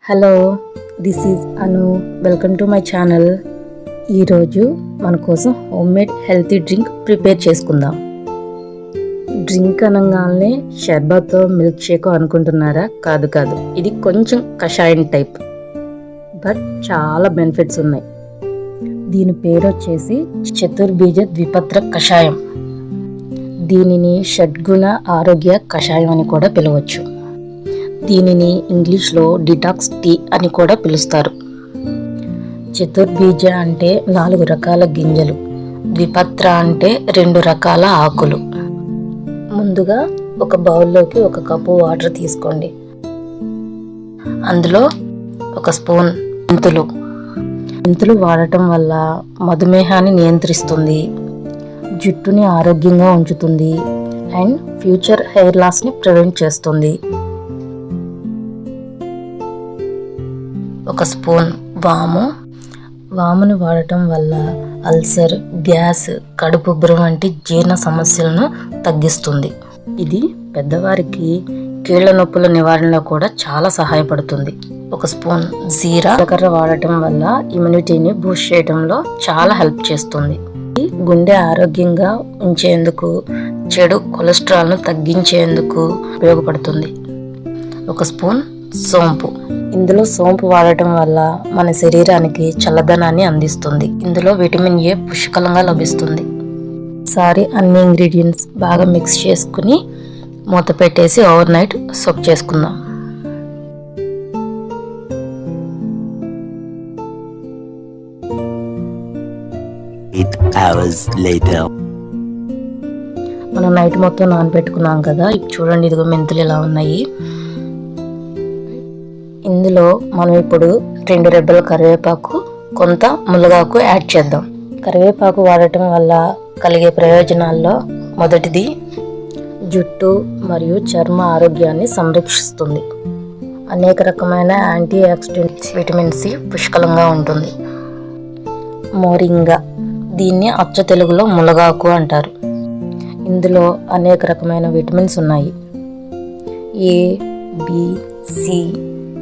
Hello, this is Anu. Welcome to my channel. ఈరోజు మన కోసం హోమ్మేడ్ హెల్తీ డ్రింక్ ప్రిపేర్ చేసుకుందాం. డ్రింక్ అనగానే షర్బత్ మిల్క్ షేక్ అనుకుంటున్నారా? కాదు, ఇది కొంచెం కషాయం టైప్, బట్ చాలా బెనిఫిట్స్ ఉన్నాయి. దీని పేరు వచ్చేసి చతుర్బీజ ద్విపత్ర కషాయం. దీనిని షడ్గుణ ఆరోగ్య కషాయం అని కూడా పిలవచ్చు. దీనిని ఇంగ్లీష్లో డిటాక్స్ టీ అని కూడా పిలుస్తారు. చతుర్బీజ అంటే 4 రకాల గింజలు, ద్విపత్ర అంటే 2 రకాల ఆకులు. ముందుగా ఒక బౌల్లోకి 1 కప్పు వాటర్ తీసుకోండి. అందులో 1 స్పూన్ మెంతులు వాడటం వల్ల మధుమేహాన్ని నియంత్రిస్తుంది, జుట్టుని ఆరోగ్యంగా ఉంచుతుంది అండ్ ఫ్యూచర్ హెయిర్ లాస్ని ప్రివెంట్ చేస్తుంది. 1 స్పూన్ వామును వాడటం వల్ల అల్సర్, గ్యాస్, కడుపు ఉబ్బరం వంటి జీర్ణ సమస్యలను తగ్గిస్తుంది. ఇది పెద్దవారికి కీళ్ల నొప్పుల నివారణలో కూడా చాలా సహాయపడుతుంది. 1 స్పూన్ జీలకర్ర వాడటం వల్ల ఇమ్యూనిటీని బూస్ట్ చేయడంలో చాలా హెల్ప్ చేస్తుంది. ఇది గుండె ఆరోగ్యంగా ఉంచేందుకు, చెడు కొలెస్ట్రాల్ను తగ్గించేందుకు ఉపయోగపడుతుంది. 1 స్పూన్ సోంపు. ఇందులో సోంపు వాడటం వల్ల మన శరీరానికి చల్లదనాన్ని అందిస్తుంది. ఇందులో విటమిన్ ఏ పుష్కలంగా లభిస్తుంది. ఒకసారి అన్ని ఇంగ్రీడియంట్స్ బాగా మిక్స్ చేసుకుని మూత పెట్టేసి ఓవర్ నైట్ సోక్ చేసుకుందాం. మనం నైట్ మొత్తం నానబెట్టుకున్నాం కదా, చూడండి ఇదిగో మెంతులు ఇలా ఉన్నాయి. ఇందులో మనం ఇప్పుడు 2 రెబ్బల కరివేపాకు, కొంత మునగాకు యాడ్ చేద్దాం. కరివేపాకు వాడటం వల్ల కలిగే ప్రయోజనాల్లో మొదటిది జుట్టు మరియు చర్మ ఆరోగ్యాన్ని సంరక్షిస్తుంది. అనేక రకమైన యాంటీ ఆక్సిడెంట్స్, విటమిన్ సి పుష్కలంగా ఉంటుంది. మోరింగా, దీన్ని అచ్చ తెలుగులో మునగాకు అంటారు. ఇందులో అనేక రకమైన విటమిన్స్ ఉన్నాయి. ఏ, బి, సి.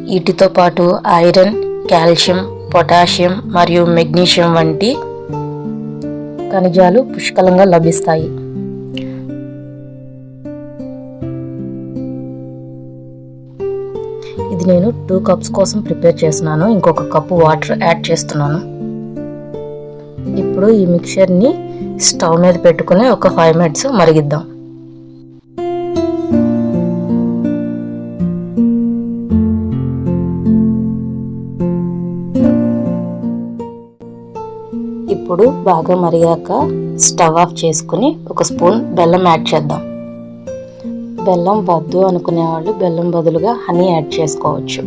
వీటితో పాటు ఐరన్, కాల్షియం, పొటాషియం మరియు మెగ్నీషియం వంటి ఖనిజాలు పుష్కలంగా లభిస్తాయి. ఇది నేను 2 కప్స్ కోసం ప్రిపేర్ చేస్తున్నాను. ఇంకొక కప్పు వాటర్ యాడ్ చేస్తున్నాను. ఇప్పుడు ఈ మిక్చర్ని స్టవ్ మీద పెట్టుకుని ఒక 5 మినిట్స్ మరిగిద్దాం. ఇప్పుడు బాగా మరిగాక స్టవ్ ఆఫ్ చేసుకుని 1 స్పూన్ బెల్లం యాడ్ చేద్దాం. బెల్లం వద్దు అనుకునే వాళ్ళు బెల్లం బదులుగా హనీ యాడ్ చేసుకోవచ్చు.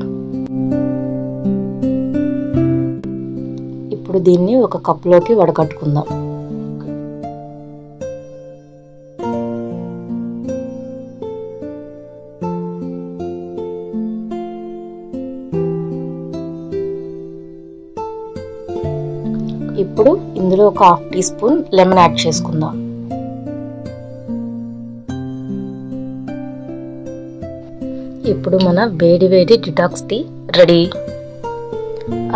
ఇప్పుడు దీన్ని 1 కప్లోకి వడకట్టుకుందాం. ఇప్పుడు ఇందులో 1 half teaspoon lemon add చేసుకుందాం. ఇప్పుడు మన వేడి డిటాక్స్ టీ రెడీ.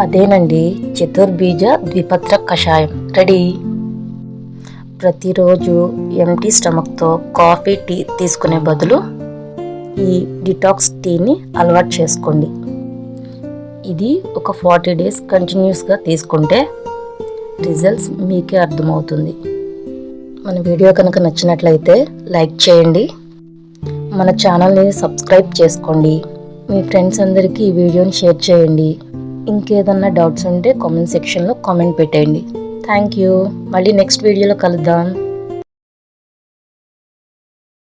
అదేనండి, చతుర్బీజ ద్విపత్ర కషాయం రెడీ. ప్రతిరోజు ఎంటీ స్టమక్తో కాఫీ, టీ తీసుకునే బదులు ఈ డిటాక్స్ టీని అలవాటు చేసుకోండి. ఇది ఒక 40 డేస్ కంటిన్యూస్గా తీసుకుంటే రిజల్ట్స్ మీకే అర్థమవుతుంది. మన వీడియో కనుక నచ్చినట్లయితే లైక్ చేయండి, మన ఛానల్ని సబ్స్క్రైబ్ చేసుకోండి, మీ ఫ్రెండ్స్ అందరికీ ఈ వీడియోని షేర్ చేయండి. ఇంకేదన్నా డౌట్స్ ఉంటే కామెంట్ సెక్షన్లో కామెంట్ పెట్టండి. Thank you. మళ్ళీ నెక్స్ట్ వీడియోలో కలుద్దాం.